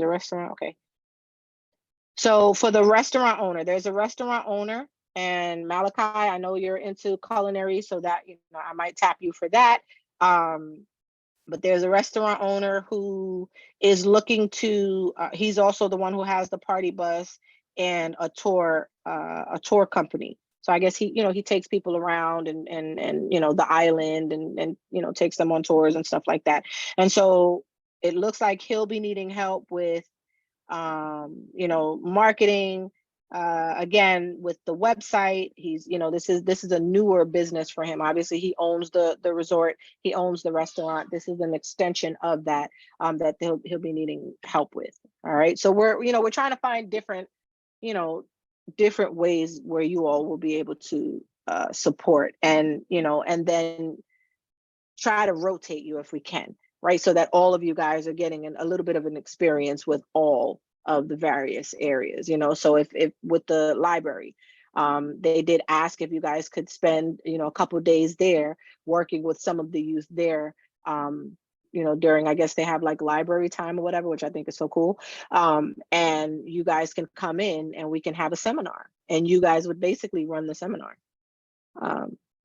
restaurant. Okay. So for the restaurant owner, there's a restaurant owner, and Malachi, I know you're into culinary, so that I might tap you for that. But there's a restaurant owner who is looking to. He's also the one who has the party bus and a tour company. So I guess he takes people around and the island and takes them on tours and stuff like that. And so it looks like he'll be needing help with marketing, again with the website. He's this is a newer business for him. Obviously he owns the resort, he owns the restaurant. This is an extension of that that he'll be needing help with. All right, so we're trying to find different ways where you all will be able to support and then try to rotate you if we can, right? So that all of you guys are getting a little bit of an experience with all of the various areas, So if with the library, they did ask if you guys could spend, a couple of days there working with some of the youth there, during, I guess they have like library time or whatever, which I think is so cool. And you guys can come in and we can have a seminar and you guys would basically run the seminar.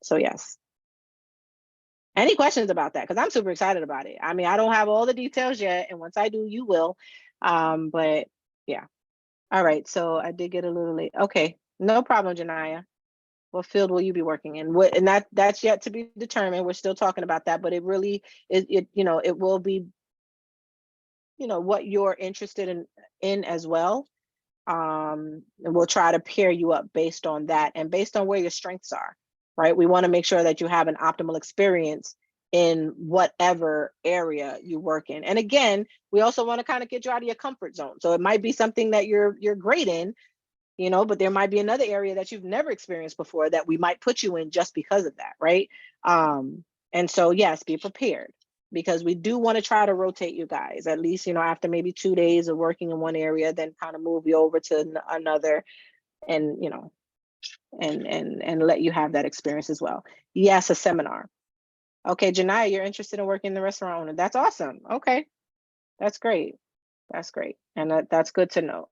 So yes. Any questions about that? Because I'm super excited about it. I mean, I don't have all the details yet, and once I do, you will. But yeah. All right. So I did get a little late. Okay, no problem, Janaya. What field will you be working in? And that's yet to be determined. We're still talking about that, but it really is. It will be, what you're interested in as well. And we'll try to pair you up based on that and based on where your strengths are. Right. We want to make sure that you have an optimal experience in whatever area you work in. And again, we also want to kind of get you out of your comfort zone. So it might be something that you're great in, but there might be another area that you've never experienced before that we might put you in just because of that. Right. And so, yes, be prepared because we do want to try to rotate you guys at least, after maybe 2 days of working in one area, then kind of move you over to another and, and let you have that experience as well. Yes, a seminar. Okay, Janaya, you're interested in working in the restaurant owner. That's awesome. Okay, that's great. That's great. And that's good to know.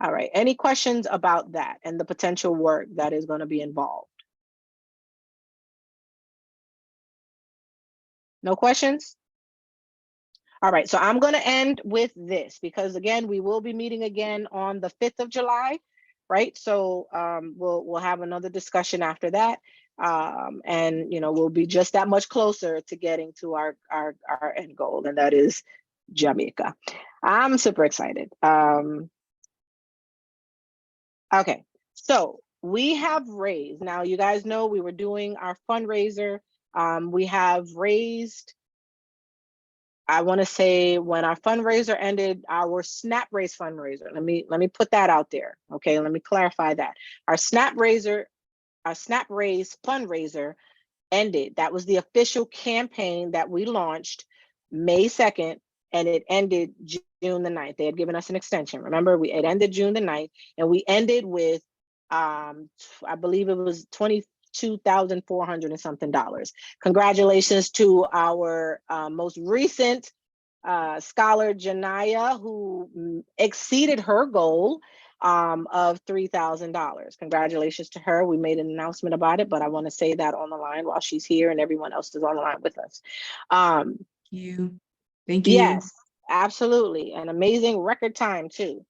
All right, any questions about that and the potential work that is going to be involved? No questions? All right, so I'm going to end with this because again, we will be meeting again on the 5th of July, right? So we'll have another discussion after that. And we'll be just that much closer to getting to our end goal, and that is Jamaica. I'm super excited. Okay, so we have raised, now you guys know we were doing our fundraiser. We have raised, I want to say when our fundraiser ended, our SNAP raise fundraiser. Let me put that out there. Okay, let me clarify that. Our SNAP raise fundraiser ended. That was the official campaign that we launched May 2nd, and it ended June the 9th. They had given us an extension. Remember, it ended June the 9th, and we ended with I believe it was $22,400 and something. Congratulations to our most recent scholar, Janaya, who exceeded her goal of $3,000. Congratulations to her. We made an announcement about it, but I want to say that on the line while she's here and everyone else is on the line with us. Thank you. Thank you. Yes, absolutely. An amazing record time too.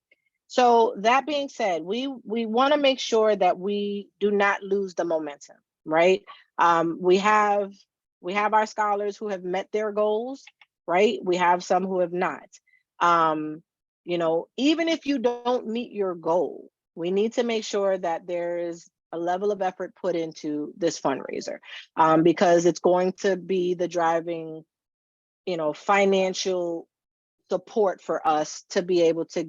So that being said, we want to make sure that we do not lose the momentum, right? We have our scholars who have met their goals, right? We have some who have not. Even if you don't meet your goal, we need to make sure that there is a level of effort put into this fundraiser, because it's going to be the driving, financial support for us to be able to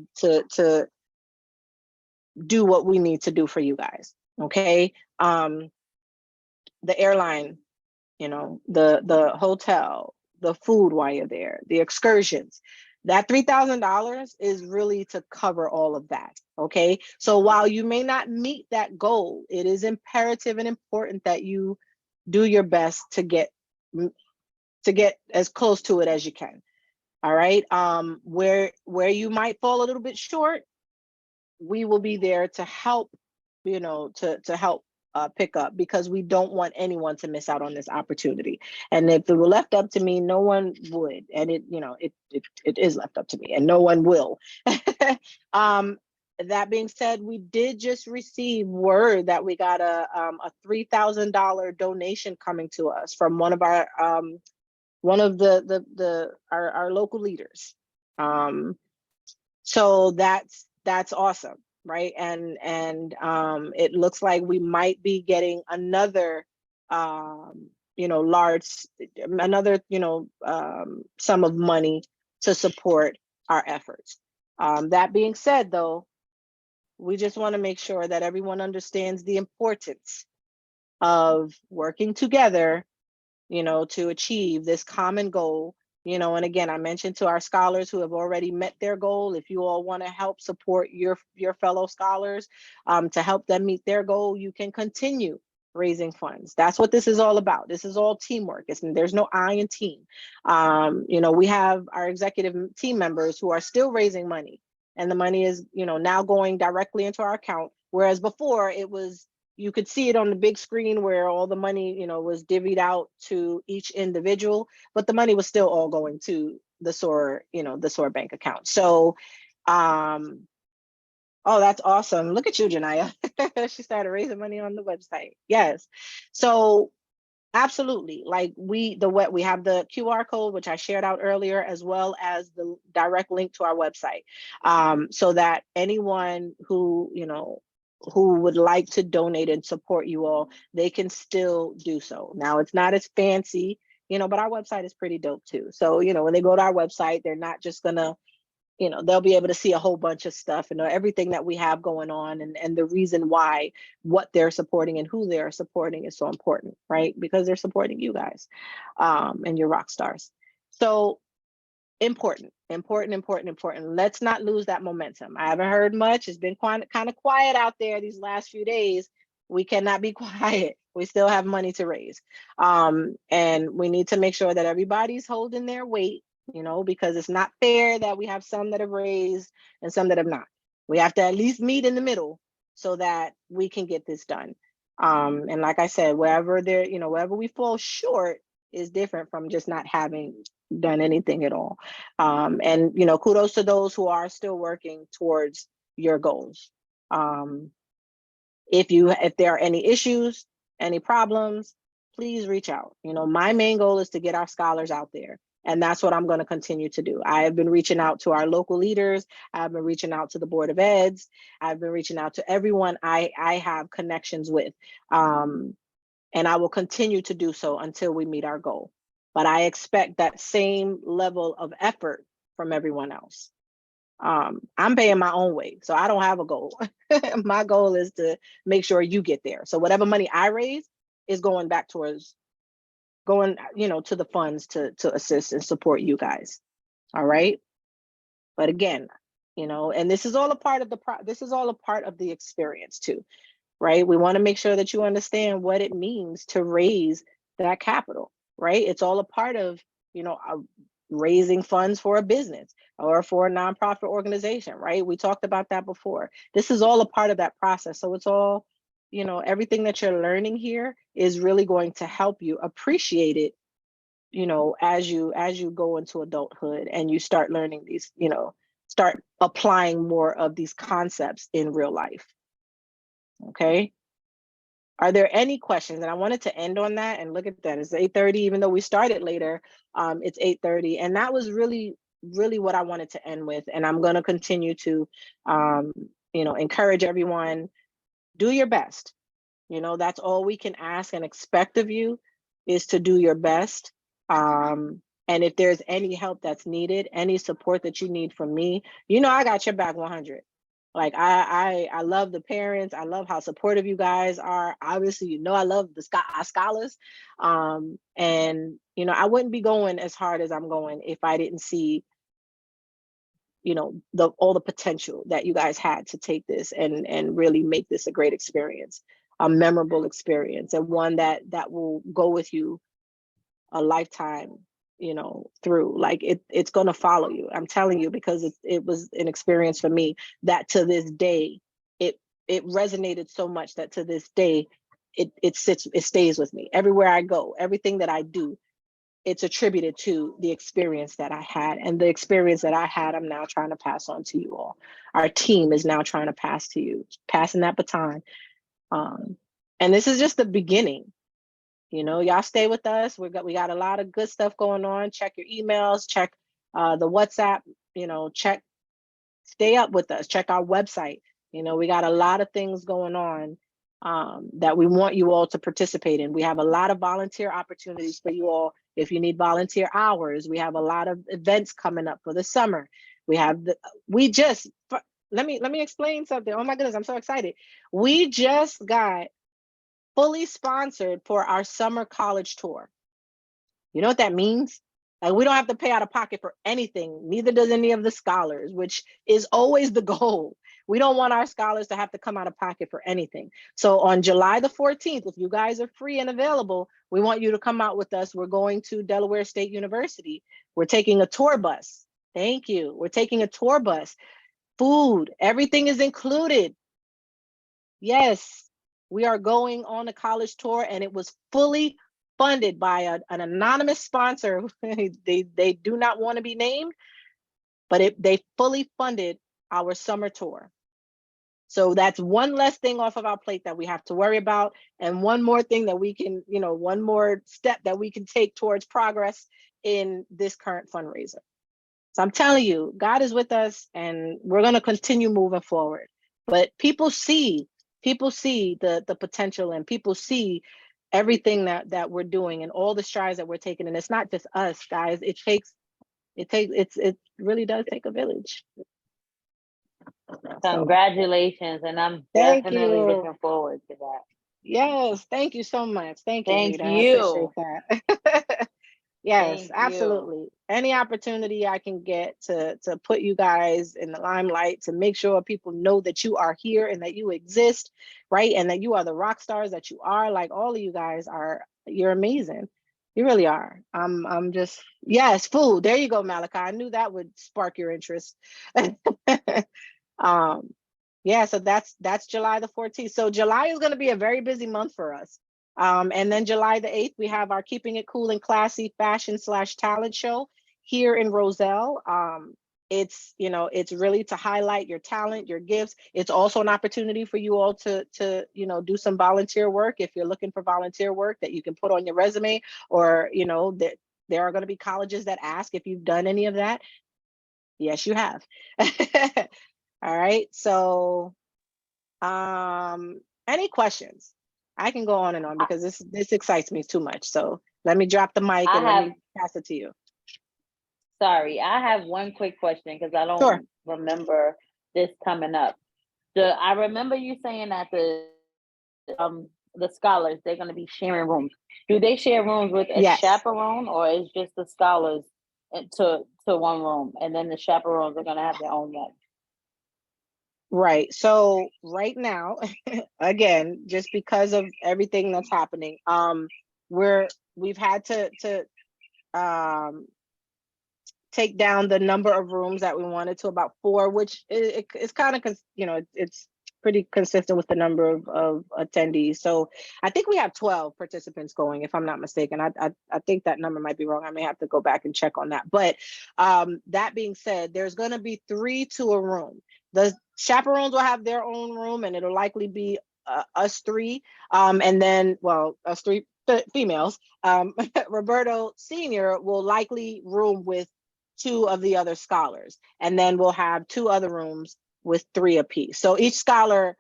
do what we need to do for you guys. Okay. The airline, the hotel, the food while you're there, the excursions, that $3,000 is really to cover all of that. Okay. So while you may not meet that goal, it is imperative and important that you do your best to get as close to it as you can. All right. Where you might fall a little bit short, we will be there to help, to help pick up, because we don't want anyone to miss out on this opportunity. And if it were left up to me, no one would. And it is left up to me, and no one will. That being said, we did just receive word that we got a $3,000 donation coming to us from one of our our local leaders. So that's awesome, right? And it looks like we might be getting another sum of money to support our efforts. That being said, though, we just want to make sure that everyone understands the importance of working together, to achieve this common goal. And again, I mentioned to our scholars who have already met their goal, if you all want to help support your fellow scholars to help them meet their goal, you can continue raising funds. That's what this is all about. This is all teamwork. There's no I in team. We have our executive team members who are still raising money, and the money is, now going directly into our account. Whereas before it was, you could see it on the big screen where all the money, was divvied out to each individual, but the money was still all going to the S.O.A.R, the S.O.A.R bank account. So, oh, that's awesome. Look at you, Janaya. She started raising money on the website. Yes. So absolutely. Like we have the QR code, which I shared out earlier, as well as the direct link to our website. So that anyone who, who would like to donate and support you all, they can still do so. Now, it's not as fancy, but our website is pretty dope too. So, when they go to our website, they're not just gonna, they'll be able to see a whole bunch of stuff and everything that we have going on, and the reason why what they're supporting and who they're supporting is so important, right? Because they're supporting you guys and your rock stars. So important. Let's not lose that momentum. I haven't heard much. It's been kind of quiet out there these last few days. We cannot be quiet. We still have money to raise. And we need to make sure that everybody's holding their weight, because it's not fair that we have some that have raised and some that have not. We have to at least meet in the middle so that we can get this done. And like I said, wherever we fall short is different from just not having done anything at all. And, you know, kudos to those who are still working towards your goals. If there are any issues, any problems, please reach out. You know, my main goal is to get our scholars out there. And that's what I'm going to continue to do. I have been reaching out to our local leaders. I've been reaching out to the Board of Eds. I've been reaching out to everyone I have connections with. And I will continue to do so until we meet our goal. But I expect that same level of effort from everyone else. I'm paying my own way, so I don't have a goal. My goal is to make sure you get there. So whatever money I raise is going back towards going, you know, to the funds to assist and support you guys. All right. But again, you know, and this is all a part of the experience too, right? We want to make sure that you understand what it means to raise that capital, right? It's all a part of, you know, raising funds for a business or for a nonprofit organization, right? We talked about that before. This is all a part of that process. So it's all, you know, everything that you're learning here is really going to help you appreciate it, you know, as you go into adulthood and you start learning these, you know, start applying more of these concepts in real life. Okay. Are there any questions? And I wanted to end on that, and look at that, it's 8:30, even though we started later, it's 8:30. And that was really, really what I wanted to end with. And I'm gonna continue to, you know, encourage everyone, do your best. You know, that's all we can ask and expect of you, is to do your best. And if there's any help that's needed, any support that you need from me, you know, I got your back 100. Like I love the parents. I love how supportive you guys are. Obviously, you know, I love our scholars. And, you know, I wouldn't be going as hard as I'm going if I didn't see, you know, all the potential that you guys had to take this and really make this a great experience, a memorable experience, and one that will go with you a lifetime, you know, through. Like it's going to follow you. I'm telling you, because it was an experience for me that to this day, it resonated so much that to this day, it stays with me everywhere I go. Everything that I do, it's attributed to the experience that I had, and the experience that I had, I'm now trying to pass on to you all. Our team is now trying to pass to you, passing that baton. And this is just the beginning. You know, y'all stay with us. We got a lot of good stuff going on. Check your emails, check the WhatsApp, you know, stay up with us, check our website. You know, we got a lot of things going on that we want you all to participate in. We have a lot of volunteer opportunities for you all. If you need volunteer hours, we have a lot of events coming up for the summer. Let me explain something. Oh my goodness, I'm so excited. We just got fully sponsored for our summer college tour. You know what that means? Like, we don't have to pay out of pocket for anything. Neither does any of the scholars, which is always the goal. We don't want our scholars to have to come out of pocket for anything. So on July the 14th, if you guys are free and available, we want you to come out with us. We're going to Delaware State University. We're taking a tour bus. Thank you. We're taking a tour bus. Food, everything is included. Yes. We are going on a college tour, and it was fully funded by an anonymous sponsor. They do not want to be named, but they fully funded our summer tour. So that's one less thing off of our plate that we have to worry about, and one more thing that we can, you know, one more step that we can take towards progress in this current fundraiser. So I'm telling you, God is with us, and we're going to continue moving forward. But people see the potential, and people see everything that we're doing and all the strides that we're taking. And it's not just us, guys. It really does take a village. Congratulations. And I'm definitely looking forward to that. Yes. Thank you so much. Thank you, Rita. I appreciate that. Yes, absolutely. Any opportunity I can get to put you guys in the limelight, to make sure people know that you are here and that you exist, right? And that you are the rock stars that you are. Like, all of you guys you're amazing. You really are. I'm just, yes, food. There you go, Malachi. I knew that would spark your interest. Yeah, so that's July the 14th. So July is going to be a very busy month for us. And then July the 8th, we have our Keeping It Cool and Classy Fashion / Talent Show here in Roselle. It's, you know, it's really to highlight your talent, your gifts. It's also an opportunity for you all to you know, do some volunteer work. If you're looking for volunteer work that you can put on your resume, or, you know, that there are going to be colleges that ask if you've done any of that. Yes, you have. All right. So, any questions? I can go on and on because this excites me too much. So let me drop the mic and let me pass it to you. Sorry, I have one quick question because I don't remember this coming up. I remember you saying that the scholars, they're going to be sharing rooms. Do they share rooms with a chaperone, or is just the scholars to one room, and then the chaperones are going to have their own room? Right. So right now, again, just because of everything that's happening, we've had to take down the number of rooms that we wanted to about 4, which it's kind of, you know, it's pretty consistent with the number of attendees. So I think we have 12 participants going, if I'm not mistaken. I think that number might be wrong. I may have to go back and check on that. But that being said, there's going to be 3 to a room. The chaperones will have their own room, and it'll likely be us 3. And then, well, us 3 females. Roberto Sr. will likely room with 2 of the other scholars, and then we'll have 2 other rooms with 3 apiece. So each scholar,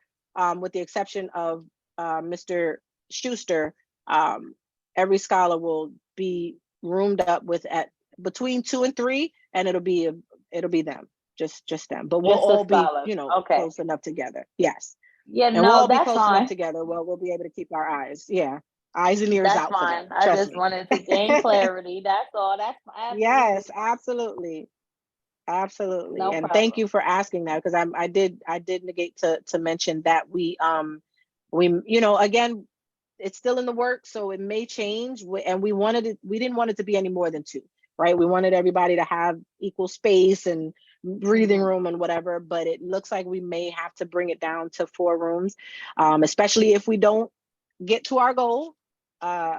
with the exception of Mr. Schuster, every scholar will be roomed up with at between 2 and 3, and it'll be them, just them. But we'll all be, you know, close enough together. Yes. Yeah, and no, we'll all be that's close fine. enough together. Well, we'll be able to keep our eyes. Yeah. Eyes and ears that's out. Fine. For I just wanted to gain clarity. That's all. That's absolutely yes, absolutely. Absolutely. No and problem. Thank you for asking that, because I did negate to mention that we you know, again, it's still in the works, so it may change. And we didn't want it to be any more than 2, right? We wanted everybody to have equal space and breathing room and whatever, but it looks like we may have to bring it down to 4 rooms, especially if we don't get to our goal,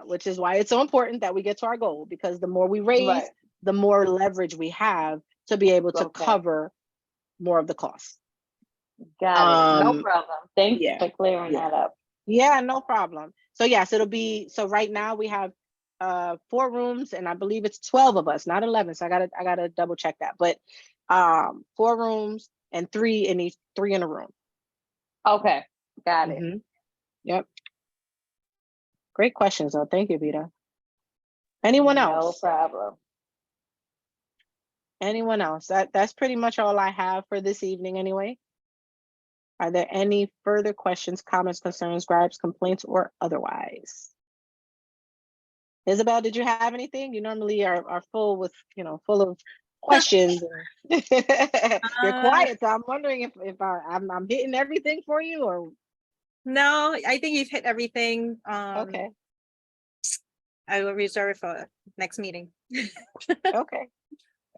which is why it's so important that we get to our goal, because the more we raise, the more leverage we have to be able to cover more of the costs. Got it. No problem. Thanks for clearing that up. Yeah, no problem. So yes, it'll be, so right now we have 4 rooms, and I believe it's 12 of us, not 11. So I gotta double check that. But 4 rooms and 3 in a room. Okay, got it. Yep. Great questions though. Thank you, Vita. Anyone else? No problem. Anyone else? That's pretty much all I have for this evening anyway. Are there any further questions, comments, concerns, gripes, complaints, or otherwise? Isabel, did you have anything? You normally are full with, you know, full of questions. You're quiet, so I'm wondering if I'm hitting everything for you, or no, I think you've hit everything. Okay. I will reserve for next meeting. Okay.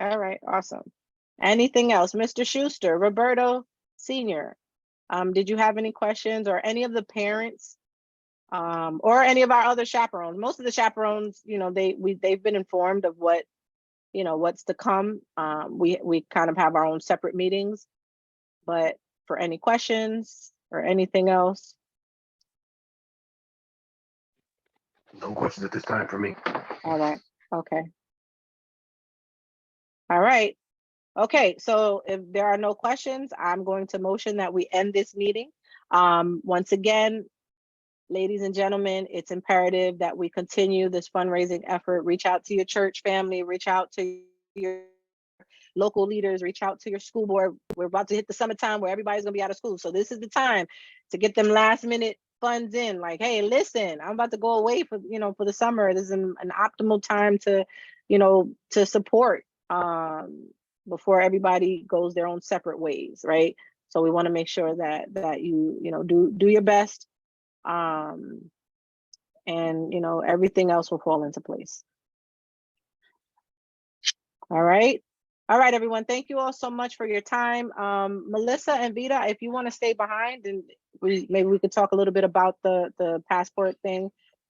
All right, awesome. Anything else? Mr. Schuster, Roberto Sr., did you have any questions, or any of the parents, or any of our other chaperones? Most of the chaperones, you know, they've been informed of what, you know, what's to come. We kind of have our own separate meetings, but for any questions or anything else? No questions at this time for me. All right. Okay. All right. Okay, so if there are no questions, I'm going to motion that we end this meeting. Once again, ladies and gentlemen, it's imperative that we continue this fundraising effort. Reach out to your church family, reach out to your local leaders, reach out to your school board. We're about to hit the summertime where everybody's gonna be out of school. So this is the time to get them last minute funds in. Like, hey, listen, I'm about to go away for the summer. This is an optimal time to, to support before everybody goes their own separate ways, right? So we want to make sure that you do your best, and everything else will fall into place. All right, everyone. Thank you all so much for your time. Melissa and Vita, if you want to stay behind, and maybe we could talk a little bit about the passport thing.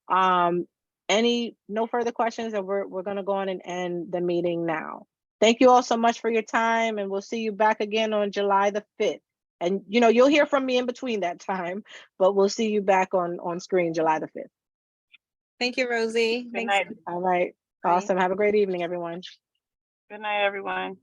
No further questions, and we're gonna go on and end the meeting now. Thank you all so much for your time, and we'll see you back again on July the 5th. And you'll hear from me in between that time, but we'll see you back on screen July the 5th. Thank you, Rosie. Good Thanks. night. All right. Bye. Awesome. Have a great evening, everyone. Good night, everyone.